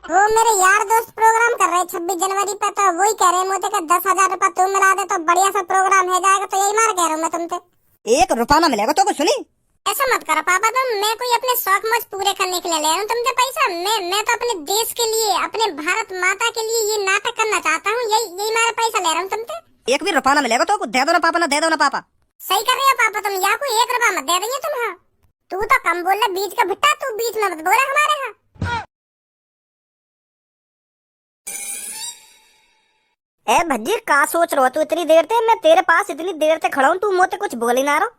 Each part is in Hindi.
वो मेरे यार दोस्त प्रोग्राम कर रहे 26 जनवरी पे, तो वही कह रहे मुझे कि 10,000 रुपया तू मिला दे तो बढ़िया सा प्रोग्राम हो जाएगा। तो यही मार कह रहा हूँ मैं तुमसे। 1 रुपया ना मिलेगा तो कुछ सुनी। ऐसा मत करो पापा, तुम मैं कोई अपने शौक मौज पूरे करने के लिए ले रहा हूँ तुमसे पैसा। मैं तो अपने देश के लिए, अपने भारत माता के लिए ये नाटक करना चाहता हूँ। यही मारा पैसा ले रहा हूँ तुमसे। 1 भी रुपया ना मिलेगा तो कुछ दे दो ना पापा, ना दे दो ना पापा। सही कर रही हो पापा तुम, या कोई 1 रुपया मत दे रही है तुम। हाँ तू तो कम बोल रहा, बीच का भुट्टा, तू बीच में मत बोला हमारे। हाँ ए भज्जी का सोच रहा तू इतनी देर से? मैं तेरे पास इतनी देर से खड़ा हूँ, तू मुझसे कुछ बोल ही ना रहा।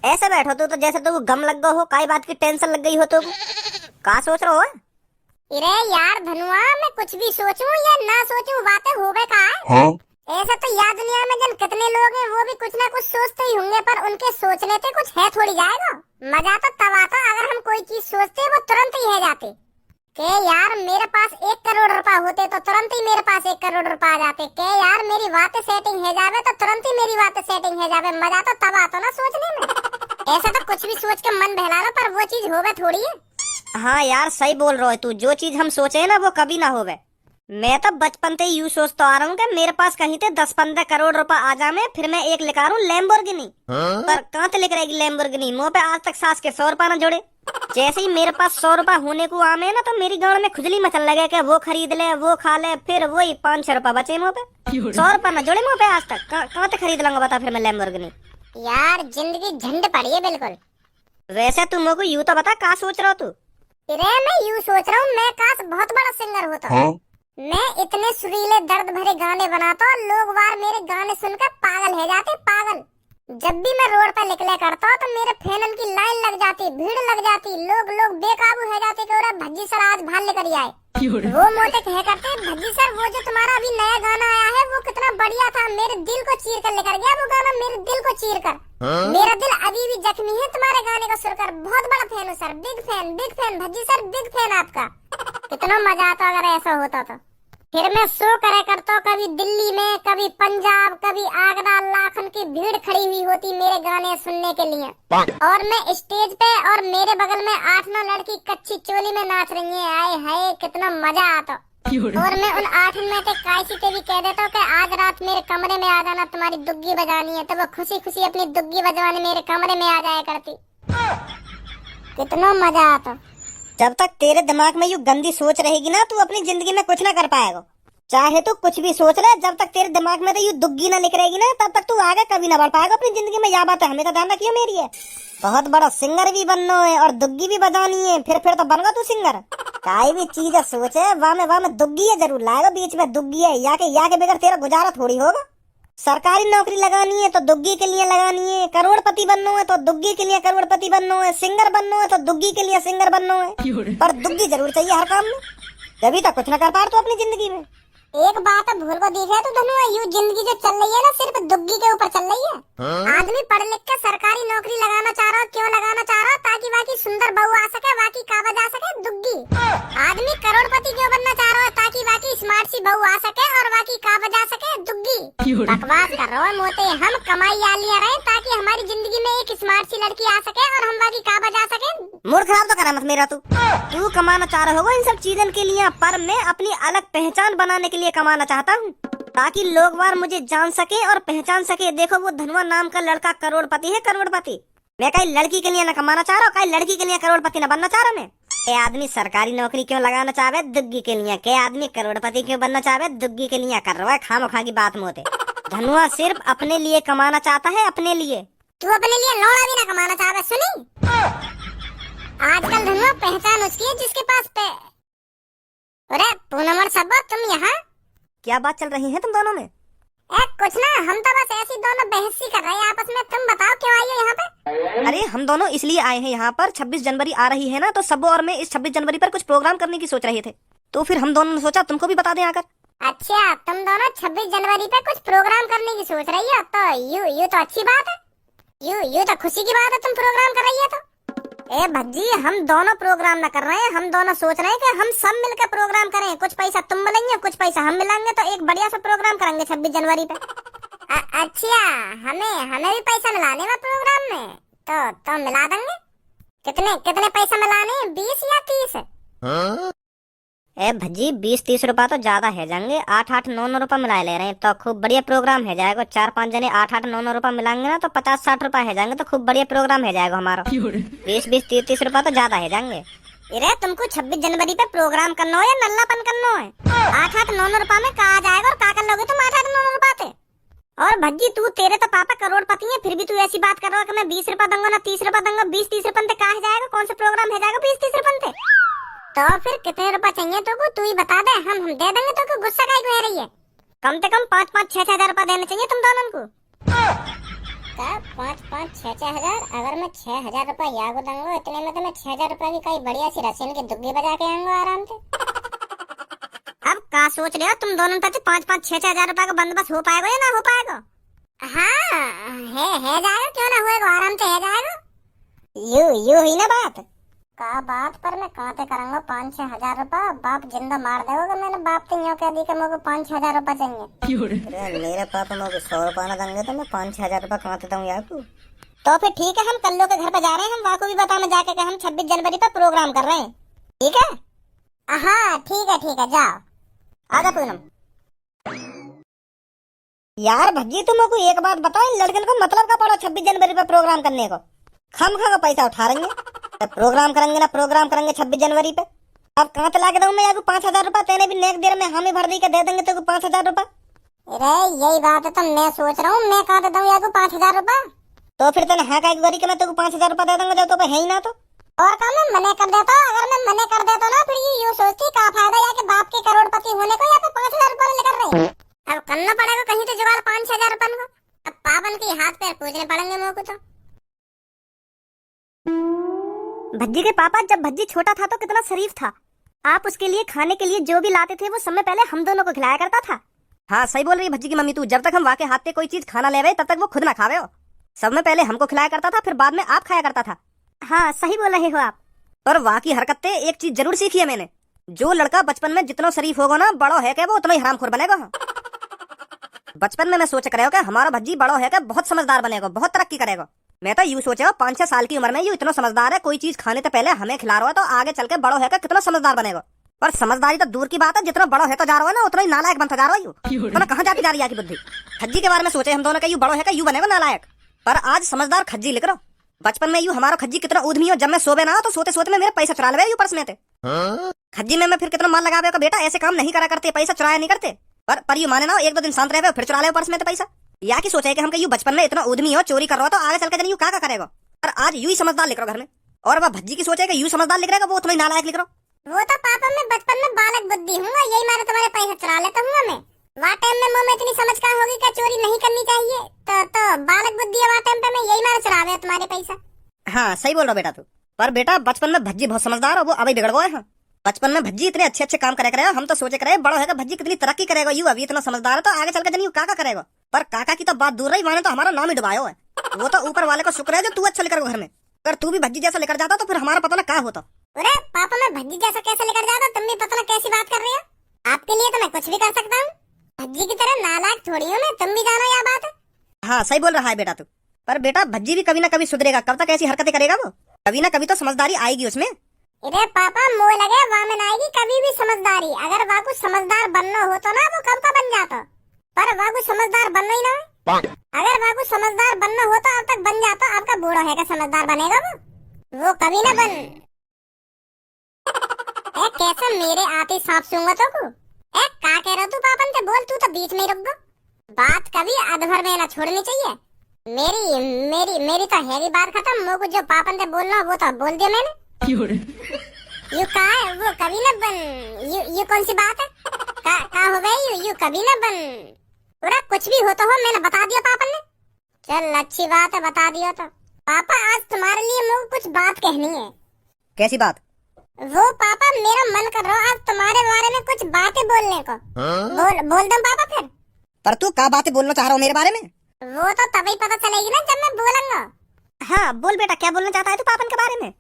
ऐसे बैठो तू तो जैसे तू गम लग गया हो, काई बात की टेंशन लग गई हो तो। का सोच रहा हो? अरे यार धनुआ, मैं कुछ भी सोचूं या ना सोचूं बातें होवे का है। हाँ? ऐसा तो यार दुनिया में जन कितने लोग हैं वो भी कुछ ना कुछ सोचते ही होंगे, पर उनके सोचने से कुछ है थोड़ी जाएगा। मजा तो तब आता अगर हम कोई चीज सोचते वो तुरंत ही है जाते। के यार मेरे पास 1 करोड़ रुपया होते तो तुरंत ही मेरे पास 1 करोड़ रुपया आ जाते। के यार मेरी बातें सेटिंग है जावे तो तुरंत ही मेरी बातें सेटिंग है जावे। मजा तो तब आता ना सोचने में। ऐसा तो कुछ भी सोच के मन बहला लो, पर वो चीज होवे थोड़ी है। हाँ यार सही बोल रहा है तू, जो चीज हम सोचे ना वो कभी ना होवे। मैं तो बचपन से यूं सोचता आ रहा हूँ कि मेरे पास कहीं से 10-15 करोड़ रुपया आ जाए, फिर मैं एक लिखा रहा हूँ लैम्बोर्गिनी। पर कहाँ से लिख रहेगी लैम्बोर्गिनी? मुँह पे आज तक सास के 100 रुपया न जोड़े। जैसे ही मेरे पास 100 रुपया होने को आमे ना, तो मेरी गांड में खुजली मचल लगे कि वो खरीद ले, वो खा ले, फिर वही 5-6 रुपया बचे मुँह पे। 100 रुपया न जोड़े मुँह पे आज तक। कहाँ से खरीद लूंगा बता फिर मैं लैम्बोर्गिनी? यार जिंदगी झंड पड़ी है बिल्कुल। वैसे तुम मेरे को यूं तो बता, कहाँ सोच रहा हो तू? अरे मैं यूं सोच रहा हूँ, मैं काश बहुत बड़ा सिंगर होता। हाँ? मैं इतने सुरीले दर्द भरे गाने बनाता, लोग वार मेरे गाने सुनकर पागल हो जाते, पागल। जब भी मैं रोड पर निकले करता तो मेरे फैनन की लाइन लग जाती, भीड़ लग जाती। लोग बेकाबू हो जाते कि अरे भज्जी सर आज भाल लेकर आए। वो मोटे कह करते, भज्जी सर वो जो तुम्हारा अभी नया गाना आया है वो कितना बढ़िया था, मेरे दिल को चीर कर लेकर गया वो गाना, मेरे दिल को चीर कर। मेरा दिल अभी भी जख्मी है तुम्हारे गाने को सुनकर। बहुत बड़ा फैन हूँ sir, big fan Bhajji sir, big fan आपका। कितना मजा आता अगर ऐसा होता तो। फिर मैं शो करे करता, कभी दिल्ली में, कभी पंजाब, कभी आगरा, लाखन की भीड़ खड़ी हुई होती मेरे गाने सुनने के लिए। और मैं स्टेज पे और मेरे बगल में 8-9 लड़की कच्ची चोली में नाच रही हैं। आए हाय कितना मजा आता। और मैं उन 8 में से काशी से भी कह देता हूँ कि आज रात मेरे कमरे में आ जाना, तुम्हारी दुग्गी बजानी है। तो वो खुशी खुशी अपनी दुग्गी बजवाने मेरे कमरे में आ जाया करती। कितना मजा आता। जब तक तेरे दिमाग में यूं गंदी सोच रहेगी ना, तू अपनी जिंदगी में कुछ ना कर पाएगा। चाहे तू कुछ भी सोच ले, जब तक तेरे दिमाग में तो यूं दुग्गी ना निकलेगी ना, तब तक तू आगे कभी ना बढ़ पाएगा अपनी जिंदगी में। यह बात है हमें तो ध्यान रखियो मेरी है। बहुत बड़ा सिंगर भी बनना है और दुग्गी भी बजानी है, फिर तो बनगा तू सिंगर। काई भी चीज सोचे वाह में दुग्गी है जरूर लाएगा, बीच में दुग्गी है। या के बगैर तेरा गुजारा थोड़ी होगा। सरकारी नौकरी लगानी है तो दुग्गी के लिए लगानी है, करोड़पति बनना है तो दुग्गी के लिए करोड़पति बनना है, सिंगर बनना है तो दुग्गी के लिए सिंगर बनना है। पर दुग्गी जरूर चाहिए हर काम में, तभी तो कुछ ना कर पा तू अपनी जिंदगी में। एक बात अब भूल को दिखे तो धनुआ, यूं जिंदगी जो चल रही है ना सिर्फ दुग्गी के ऊपर चल रही है। आदमी पढ़ लिख के सरकारी नौकरी लगाना चाह रहा, क्यों लगाना चाह रहा? ताकि बाकी सुंदर बहू आ सके, बाकी काबज आ सके, दुग्गी। आदमी करोड़पति क्यों बनना चाह रहा है? ताकि बाकी स्मार्ट सी बहू आ सके और बाकी काबज आ सके, दुग्गी। बकवास कर रहा है मोटे। हम कमाई आलिया रहे ताकि हमारी जिंदगी में एक स्मार्ट सी लड़की आ सके और हम बाकी काबज आ सके। मूड खराब तो करा मत मेरा। तू कमाना चाह रहा होगा इन सब चीजों के लिए, पर मैं अपनी अलग पहचान बनाने के लिए कमाना चाहता हूँ, ताकि लोग बार मुझे जान सके और पहचान सके। देखो वो धनुआ नाम का लड़का करोड़पति है, करोड़पति। मैं कहीं लड़की के लिए न कमाना चाह रहा हूँ, कहीं लड़की के लिए करोड़पति न बनना चाह रहा मैं। के आदमी सरकारी नौकरी क्यों लगाना चाहे? दुग्गी के लिए। के आदमी करोड़पति क्यों बनना चाहे? दुग्गी के लिए। कर रहा है खामखा की बात मोते। धनुआ सिर्फ अपने लिए कमाना चाहता है, अपने लिए। तू अपने लिए लौड़ा भी ना कमाना चाहता। सुनी, आजकल धनुआ पहचान उसकी है जिसके पास अरे पूनम और सबा, तुम यहाँ? क्या बात चल रही है तुम दोनों में? कुछ ना, हम तो बस ऐसी दोनों बहस ही कर रहे हैं आपस में। तुम बताओ क्यों आई हो यहाँ पे? अरे हम दोनों इसलिए आए हैं यहाँ पर, 26 जनवरी आ रही है ना, तो सबो और मैं इस 26 जनवरी पर कुछ प्रोग्राम करने की सोच रहे थे, तो फिर हम दोनों ने सोचा तुमको भी बता दें आकर। अच्छा, तुम दोनों 26 जनवरी पे कुछ प्रोग्राम करने की सोच रही हो, तो यू तो अच्छी बात है। यू तो खुशी की बात है तुम प्रोग्राम कर रही है तो। ए भज्जी, हम दोनों प्रोग्राम न कर रहे हैं, हम दोनों सोच रहे हैं कि हम सब मिलकर प्रोग्राम करें। कुछ पैसा तुम मिलेंगे, कुछ पैसा हम मिलाएंगे, तो एक बढ़िया सा प्रोग्राम करेंगे 26 जनवरी पे। अच्छा, हमें भी पैसा मिलाने में प्रोग्राम में, तो मिला देंगे। कितने पैसा मिलाने? 20 या 30? ए भज्जी 20-30 रुपया तो ज्यादा है जाएंगे। 8-8-9-9 रुपया मिला ले रहे हैं तो खूब बढ़िया प्रोग्राम है जाएगा। 4-5 जने 8-8-9-9 रुपया मिलाएंगे ना तो 50-60 रुपया है जाएंगे तो खूब बढ़िया प्रोग्राम है जाएगा हमारा। 20-20-30-30 रुपया तो ज्यादा है जाएंगे। अरे तुमको 26 जनवरी पे प्रोग्राम करना हो या नल्लापन करना है? 8-8-9-9 रुपया में कहा जाएगा और क्या कर लोगे तुम 8-8-9-9 रुपया से? और भज्जी तू तेरे तो पापा करोड़पति है फिर भी तू ऐसी बात कर रहा है कि मैं 20 रुपया दूंगा ना 30 रुपया दूंगा। 20-30 रुपये से कहा जाएगा? कौन सा प्रोग्राम है जाएगा 20-30 रुपये से? तो फिर कितने रुपए चाहिए तो तू ही बता दे, हम दे देंगे। तो गुस्सा काहे को है रही है? कम से कम 5-5-6 हजार रुपए देने चाहिए तुम दोनों को। क्या 5-5-6 हजार? अगर मैं 6 हजार रुपए याद दूंगा इतने में तो मैं 6 हजार रुपए की कई बढ़िया सी रशियन की दुग्गी बजा के आऊंगा आराम से। अब क्या सोच रहे हो तुम दोनों? 5-5-6 हजार रुपए का बंदोबस्त हो पाएगा या ना हो पाएगा? हाँ है जाएगा, क्यों ना होएगा, आराम से है जाएगा। यू ही ना बात का बात पर मैं कहते करूंगा 5-6 हजार रुपया। बाप जिंदा मार देगा मैंने बाप तो यूँ कह दी कि मुझे 5-6 हजार रुपया चाहिए। मेरे पापा मुझे 100 रुपया ना देंगे तो मैं 5-6 हजार रुपया कहते दूँ यार तू। तो फिर ठीक है, हम कल्लो के घर पे जा रहे हैं। हम वाको भी बताने जाके कि हम 26 जनवरी पे प्रोग्राम कर रहे हैं। ठीक है? हाँ ठीक है जाओ। आजा पूनम। यार भज्जी तुमको एक बात बताओ, इन लड़कन को मतलब का पड़ा 26 जनवरी पे प्रोग्राम करने को? खम खा का पैसा उठा रहे हैं। प्रोग्राम करेंगे ना प्रोग्राम करेंगे 26 जनवरी पे। अब कहाँ तो ला के दूं मैं यार 5,000 रुपया? तेने भी नेक देर में हम ही भर दी के दे देंगे तो 5,000 रुपया। अरे यही बात है तो मैं सोच रहा हूँ मैं कहाँ दूं यार 5,000 रुपया। तो फिर तेने हाँ का एक बारी के मैं तेको 5,000 रुपया दे दूंगा जब तो है ही ना। तो और काम मैं मने कर देता। अगर मैं मने कर देता ना फिर यूँ सोचती का फायदा या कि बाप के करोड़पति होने को या फिर 5,000 रुपया लेकर रहे। अब करना पड़ेगा कहीं तो जुगाड़ 5-6 हजार रुपये को। अब पावन के हाथ पैर पूजने पड़ेंगे मेरे को तो। भज्जी के पापा जब भज्जी छोटा था तो कितना शरीफ था। आप उसके लिए खाने के लिए जो भी लाते थे वो समय पहले हम दोनों को खिलाया करता था। हाँ सही बोल रही है भज्जी की मम्मी तू। जब तक हम वाके हाथ पे कोई चीज खाना ले रहे तब तक वो खुद ना खावे हो। सब में पहले हमको खिलाया करता था फिर बाद में आप खाया करता था। हाँ सही बोल रहे हो आप। पर वहाँ की हरकतें एक चीज जरूर सीखी है मैंने। जो लड़का बचपन में जितना शरीफ होगा ना बड़ो है क्या वो उतना ही हरामखोर बनेगा। बचपन में मैं सोच कर कि हमारा भज्जी बड़ो है क्या बहुत समझदार बनेगा, बहुत तरक्की करेगा। मैं तो यूँ सोचा 5-6 साल की उम्र में यू इतना समझदार है, कोई चीज खाने से पहले हमें खिला रहा है तो आगे चल के बड़ो है क्या कितना समझदार बनेगा। पर समझदारी तो दूर की बात है, जितना बड़ो है तो जा रहा है ना उतना ही नालायक बनता जा रहा है। यू तो कहाँ जाती जा रही है की बुद्धि? खज्जी के बारे में सोचे हम दोनों का यू बड़ो है क्या यू बनेगा नालायक। पर आज समझदार खज्जी लिख रहा। बचपन में यू हमारा खज्जी कितना उद्यमी हो, जब मैं सोवे ना तो सोते सोते में मेरे पैसा चुरा ले पर्स में थे। खज्जी में मैं फिर कितना माल लगावे बेटा, ऐसे काम नहीं करा करते, पैसा चुराया नहीं करते। पर यू माने ना 1-2 दिन शांत रहे फिर चुरा ले पर्स में पैसा। या की सोचा कि हम यू बचपन में इतना उद्यमी हो चोरी कर रहा हो तो आगे चल के यू क्या करेगा। पर आज यू ही समझदार लिख रहा घर में। और वह भज्जी की सोचे कि यू समझदार लिख रहा वो उतना ही नालायक लिख रहा। वो तो पापा मैं बचपन में बालक बुद्धि हूँ, यही मारे तुम्हारे पैसा चुरा लेता हूँ मैं। वहाँ टाइम में मुँह में इतनी समझ का होगी कि चोरी नहीं करनी चाहिए तो बालक बुद्धि है वहाँ टाइम पे मैं यही मारे चुरा तुम्हारे पैसा। हाँ सही बोल रहा बेटा तू। पर बेटा बचपन में भज्जी बहुत समझदार हो, वो अभी बिगड़ गए हैं। बचपन में भज्जी इतने अच्छे काम करे हम तो सोचे करे बड़ा है भज्जी कितनी तरक्की करेगा। यू अभी इतना समझदार है तो आगे चल के जन यू काका करेगा। पर काका की तो बात दूर रही, माने तो हमारा नाम ही डुबाया है। वो तो ऊपर वाले को शुक्र है जो तू अच्छा लेकर घर में। अगर तू भी भज्जी जैसा लेकर जाता तो फिर हमारा पता ना क्या होता। अरे पापा मैं भज्जी जैसा कैसे लेकर जाता? तुम भी पता ना कैसी बात कर रही हो। आपके लिए तो मैं कुछ भी कर सकता हूँ, भज्जी की तरह नालायक थोड़ी हूँ मैं। तुम भी जानो यह बात है। हाँ सही बोल रहा है बेटा तू। पर बेटा भज्जी भी कभी ना कभी सुधरेगा, कब तक ऐसी हरकतें करेगा वो? कभी ना कभी तो समझदारी आएगी उसमें। अरे पापा मोह लगे वहाँ में आएगी कभी भी समझदारी। अगर वहाँ कुछ समझदार बनना हो तो ना वो कब का बन जाता, पर वहाँ कुछ समझदार बनना ही ना। अगर वहाँ कुछ समझदार बनना हो तो अब तक बन जाता। आपका बूढ़ा है का समझदार बनेगा वो कभी ना बन। कैसा मेरे आते सांप सूंगा तो को क्या कह रहा तू पापन से? बोल तू तो बीच में रुक गो। बात कभी अधभर में ना छोड़नी चाहिए। मेरी मेरी मेरी तो है बात खत्म। मुझे जो पापन से बोलना वो तो बोल दिया मैंने। यू का है वो कभी न बन। यू कौन सी बात है? का हो गई यू कभी न बन। पूरा कुछ भी हो तो हो, मैंने बता दिया पापन ने। चल अच्छी बात है बता दिया तो। पापा आज तुम्हारे लिए मुझे कुछ बात कहनी है। कैसी बात? वो पापा मेरा मन कर रहा आज तुम्हारे बारे में कुछ बातें बोलने को। बोल दूं पापा फिर? पर तू क्या बातें बोलना चाह रहा हो मेरे बारे में? वो तो तभी पता चलेगी ना जब मैं बोलूंगा। हाँ बोल बेटा क्या बोलना चाहता है तू पापन के बारे में?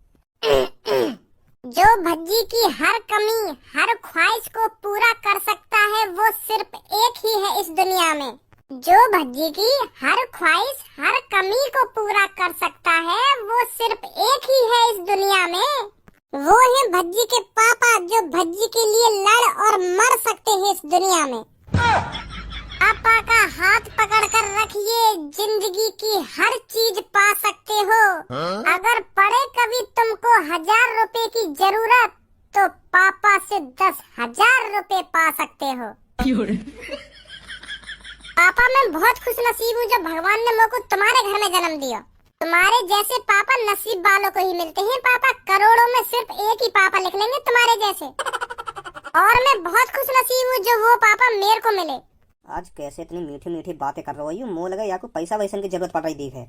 जो भज्जी की हर कमी हर ख्वाहिश को पूरा कर सकता है वो सिर्फ एक ही है इस दुनिया में। जो भज्जी की हर ख्वाहिश हर कमी को पूरा कर सकता है वो सिर्फ एक ही है इस दुनिया में। वो है भज्जी के पापा जो भज्जी के लिए लड़ और मर सकते हैं इस दुनिया में। पापा का हाथ पकड़ कर रखिए, जिंदगी की हर चीज पा सकते हो। अगर पड़े कभी तुमको 1000 रुपए की जरूरत तो पापा से 10,000 रुपए पा सकते हो। पापा मैं बहुत खुश नसीब हूँ जो भगवान ने मेरे को तुम्हारे घर में जन्म दिया। तुम्हारे जैसे पापा नसीब वालों को ही मिलते हैं। पापा करोड़ों में सिर्फ एक ही पापा निकलेंगे तुम्हारे जैसे। और मैं बहुत खुश नसीब हूँ जो वो पापा मेरे को मिले। आज कैसे इतनी मीठी मीठी बातें कर रहे हो? यूं मोह लगा या को पैसा वैसन की जरूरत पड़ रही देख है।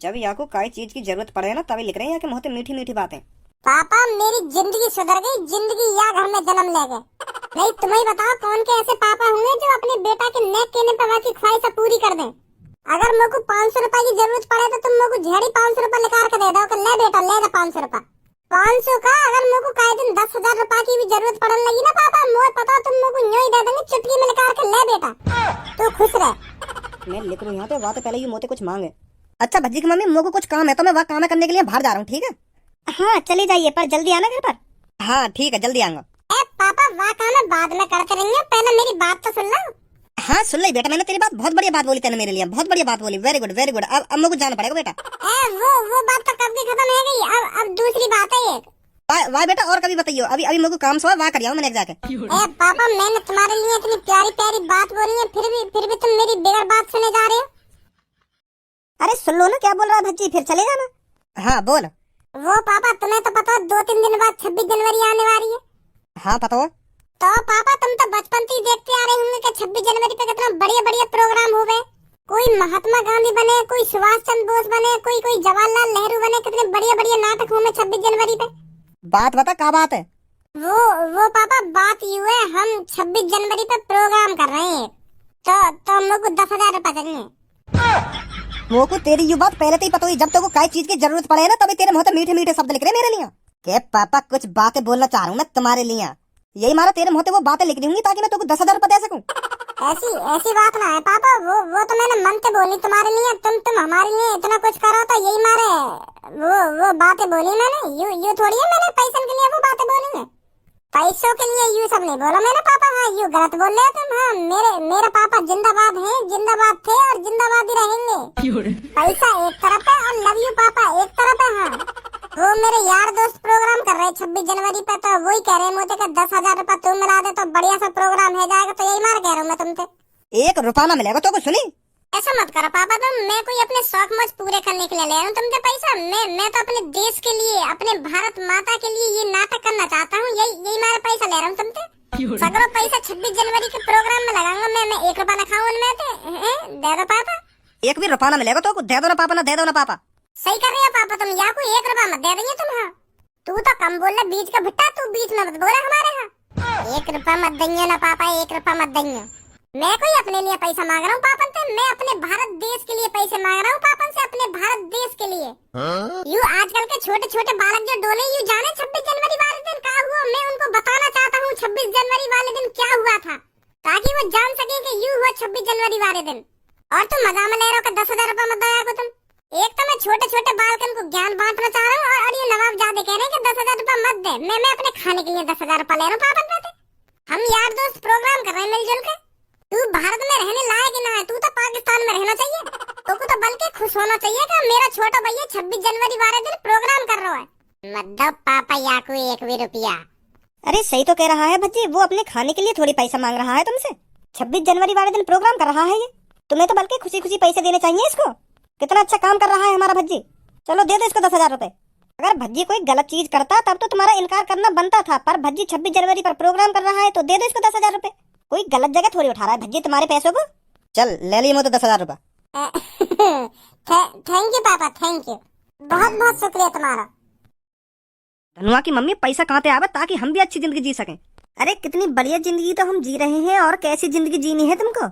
जब या को कोई चीज की जरूरत पड़े ना तभी लिख रहे हैं या कि मुझे मीठी मीठी बातें। पापा मेरी जिंदगी सुधर गई, जिंदगी या घर में जन्म ले गए। नहीं तुम्हें बताओ कौन के ऐसे पापा होंगे जो अपने बेटा के नेक कहने पर वह की ख्वाहिश पूरी कर दें। अगर मेरे को 500 रुपए की जरूरत पड़े तो तुम मेरे को झेड़ी 500 रुपए निकाल के दे दो कि ले बेटा ले जा 500 रुपए। 500 का अगर मेरे को काहे दिन 10,000 रुपए की भी जरूरत पड़ने लगी ना पापा मुझे पता तुम मेरे को यूं ही दे देंगे चुटकी में निकाल के ले बेटा तो खुश रह। मैं लिख रहा हूँ यहाँ पे बात पहले ये मोते कुछ मांगे। अच्छा भज्जी की मम्मी मुझे को कुछ काम है तो मैं वह काम करने के लिए बाहर जा रहा हूँ, ठीक है? हाँ चली जाइए पर जल्दी आना घर पर। हाँ ठीक है जल्दी आऊंगा। पापा वह काम बाद में करते रहेंगे, पहले मेरी बात तो सुन लो। हाँ सुन ली बेटा, मैंने तेरी बात बहुत बढ़िया बात बोली, तेने मेरे लिए बहुत बढ़िया बात बोली। Very good very good. अब मुझे जाना पड़ेगा बेटा। वो बात तो कब की खत्म हो गई। अब दूसरी बात है एक। वाह बेटा और कभी बताइयो। अभी अभी मुझे काम सो वहाँ कर जाऊँ मैंने जाके। पापा मैंने तुम्हारे लिए इतनी प्यारी प्यारी बात बोली है फिर भी तुम मेरी बिगड़ बात सुने जा रहे हो। अरे सुन लो ना क्या बोल रहा है भज्जी, फिर चले जाना। हाँ बोल। वो पापा तुम्हें तो पता 2-3 दिन बाद 26 जनवरी आने वाली है। हाँ पता हो। तो पापा तुम तो बचपन से ही देखते आ रहे होंगे कि 26 जनवरी पे कितना बढ़िया बढ़िया प्रोग्राम हुए। कोई महात्मा गांधी बने, कोई सुभाष चंद्र बोस बने, कोई जवाहरलाल नेहरू बने। कितने बढ़िया बढ़िया नाटक हुए 26 जनवरी पे। बात बता क्या बात है? वो पापा बात ये है हम 26 जनवरी पे प्रोग्राम कर रहे हैं तो हम लोग को 10,000 रुपए चाहिए। वो को तेरी ये बात पहले से ही पता हुई। जब तक को कोई चीज की जरूरत पड़े ना तभी तेरे मुंह से मीठे मीठे शब्द लिख रहे मेरे लिए। के पापा कुछ बातें बोलना चाह रहा हूँ मैं तुम्हारे लिए। यही मारा तेरे मुंह से वो बातें लिख रही हूँ ताकि मैं तुमको 10,000 रुपए दे सकूं। ऐसी बात ना है पापा। वो तो मैंने मन से बोली तुम्हारे लिए। तुम हमारे लिए इतना कुछ करो तो यही मारे वो बातें बोली मैंने। यू थोड़ी है मैंने पैसों के लिए वो बातें बोली है। पैसों के लिए यू सब नहीं बोला मैंने पापा। हाँ यू गलत बोल रहे हो तुम। हाँ मेरे पापा जिंदाबाद हैं, जिंदाबाद थे और जिंदाबाद ही रहेंगे। पैसा एक तरफ है और लव यू पापा एक तरफ है। हाँ वो मेरे यार दोस्त प्रोग्राम कर रहे 26 जनवरी पे तो वही कह रहे मुझे कि 10,000 रुपए तुम मिला दे तो बढ़िया सा प्रोग्राम हो जाएगा। तो यही मार कह रहा हूँ मैं तुमसे। 1 रुपया ना मिलेगा तो कुछ सुनी। ऐसा मत करो पापा तुम। मैं कोई अपने शौक मौज पूरे करने के लिए ले रहा हूँ तुमसे पैसा। मैं तो अपने देश के लिए, अपने भारत माता के लिए ये नाटक करना चाहता हूँ। यही मेरा पैसा ले रहा हूँ तुमसे। सगरो पैसा 26 जनवरी के प्रोग्राम में लगाऊंगा। मैं 1 रुपया ना खाऊं उनमें। दे दो पापा। 1 भी रुपया ना मिलेगा तो दे दो ना पापा, ना दे दो ना पापा। सही कर रही है पापा तुम। या कोई 1 रुपया मत दे देंगे तुम। हाँ तू तो कम बोल रहा बीच का भुट्टा। तू बीच में मत बोला हमारे। हाँ 1 रुपया मत देंगे ना पापा, 1 रुपया मत देंगे। मैं कोई अपने लिए पैसा मांग रहा हूँ पापन से। मैं अपने भारत देश के लिए पैसे मांग रहा हूँ पापन से, अपने भारत देश के लिए। यू आजकल के छोटे छोटे बालक जो डोले यू जाने 26 जनवरी वाले दिन क्या हुआ। मैं उनको बताना चाहता हूँ 26 जनवरी वाले दिन क्या हुआ था ताकि वो जान सके कि यू हुआ 26 जनवरी वाले दिन। और तुम मजा में ले रहे हो 10,000 रुपए मत दया को तुम। एक तो मैं छोटे छोटे बालकन को ज्ञान बांटना चाह रहा हूँ और ये नवाब जादे कह रहे हैं कि 10,000 रुपए मत दे। मैं अपने खाने के लिए 10,000 रुपए ले रहा हूँ पापन पे। हम यार दोस्त प्रोग्राम कर रहे हैं मिलजुल के। तू भारत में रहने लायक ना है, तू तो पाकिस्तान में रहना चाहिए। तो बल्कि खुश होना चाहिए कि मेरा छोटा भैया 26 जनवरी वाले दिन प्रोग्राम कर रहा है। मत दो पापा या कोई 1 भी रुपया। अरे सही तो कह रहा है भज्जी, वो अपने खाने के लिए थोड़ी पैसा मांग रहा है तुमसे। 26 जनवरी वाले दिन प्रोग्राम कर रहा है ये। तुम्हें तो बल्कि खुशी खुशी पैसे देने चाहिए इसको। कितना अच्छा काम कर रहा है हमारा भज्जी। चलो दे दो इसको 10,000 रुपए। अगर भज्जी कोई गलत चीज करता तब तो तुम्हारा इनकार करना बनता था, पर भज्जी 26 जनवरी पर प्रोग्राम कर रहा है तो दे दो इसको 10,000 रुपए। कोई गलत जगह थोड़ी उठा रहा है भज्जी तुम्हारे पैसों को। चल ले लिए मुझे 10,000 रुपए। थैंक यू पापा, थैंक यू। बहुत बहुत शुक्रिया तुम्हारा। धनुआ की मम्मी पैसा कहाँ से आवे ताकि हम भी अच्छी जिंदगी जी सकें। अरे कितनी बढ़िया जिंदगी तो हम जी रहे हैं और कैसी जिंदगी जीनी है तुमको।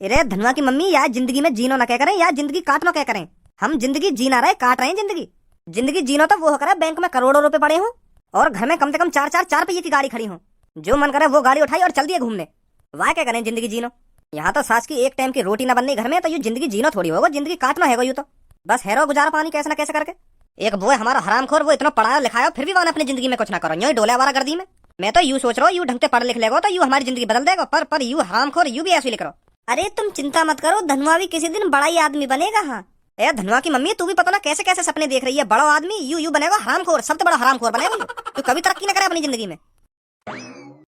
अरे धनुआ की मम्मी यार जिंदगी में जीनो ना क्या करें, यार जिंदगी काटनो क्या करें। हम जिंदगी जीना रहे काट रहे हैं जिंदगी। जिंदगी जीनो तो वो करे बैंक में करोड़ों रुपए पड़े हों और घर में कम से कम 4 पहिए की गाड़ी खड़ी हो। जो मन करे वो गाड़ी उठाई और चल दिए घूमने। वाह क्या करें जिंदगी जीनो। यहाँ तो सास की एक टाइम की रोटी ना बननी घर में तो ये जिंदगी जीनो थोड़ी होगा, जिंदगी काटना है यू तो बस हैरो गुजारा पानी कैसे ना कैसे करके। एक वो है हमारा हरामखोर, वो इतना पढ़ाया लिखाया फिर भी अपनी जिंदगी में कुछ ना करो, यूं डोले वाला कर दी मैं तो यूं सोच रहा हूँ यूं ढंग से पढ़ लिख लेगा तो यूं हमारी जिंदगी बदल देगा, पर यूं हरामखोर यूं भी ऐसे लिख रहा। अरे तुम चिंता मत करो, धनुआ भी किसी दिन बड़ा ही आदमी बनेगा। हाँ ए धनुआ की मम्मी, तू भी पता ना कैसे कैसे सपने देख रही है, बड़ा आदमी यूं बनेगा हरामखोर, सबसे बड़ा हरामखोर बनेगा तू कभी तरक्की ना करे अपनी जिंदगी में।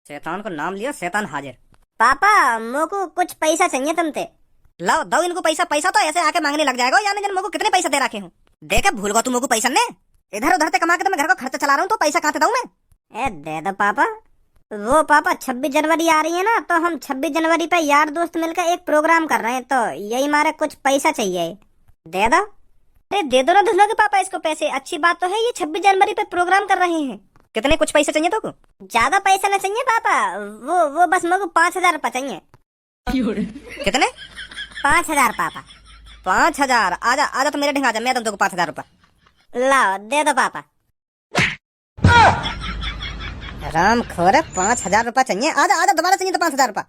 शैतान को नाम लिया, शैतान हाजिर। पापा मोको कुछ पैसा चाहिए तुमसे। लाओ दो इनको पैसा, पैसा तो ऐसे आके मांगने लग जाएगा, यानी जन मोको कितने पैसा दे रखे हूँ, देखे भूल गो तू मोको पैसा ने, इधर उधर से कमा के तो मैं घर को खर्चा चला रहा हूँ, तो पैसा कहाँ से दूं मैं। ए दे दो पापा। वो पापा 26 जनवरी आ रही है ना, तो हम 26 जनवरी पे यार दोस्त मिलकर एक प्रोग्राम कर रहे हैं, तो यही हमारे कुछ पैसा चाहिए, दे दो। अरे दे दो ना धुनो के पापा इसको पैसे, अच्छी बात तो है, ये 26 जनवरी पे प्रोग्राम कर रहे हैं। कितने कुछ पैसे चाहिए तुमको? ज्यादा पैसा ना चाहिए पापा, वो बस मेरे को 5,000 रुपये चाहिए। कितने? 5,000 पापा। 5,000? आजा आजा तो मेरे ढंग आजा, मैं तुमको 5,000 रुपये। लाओ दे दो पापा। राम खोर 5,000 रुपये चाहिए, आजा आजा दोबारा चाहिए तो 5,000 रुपये।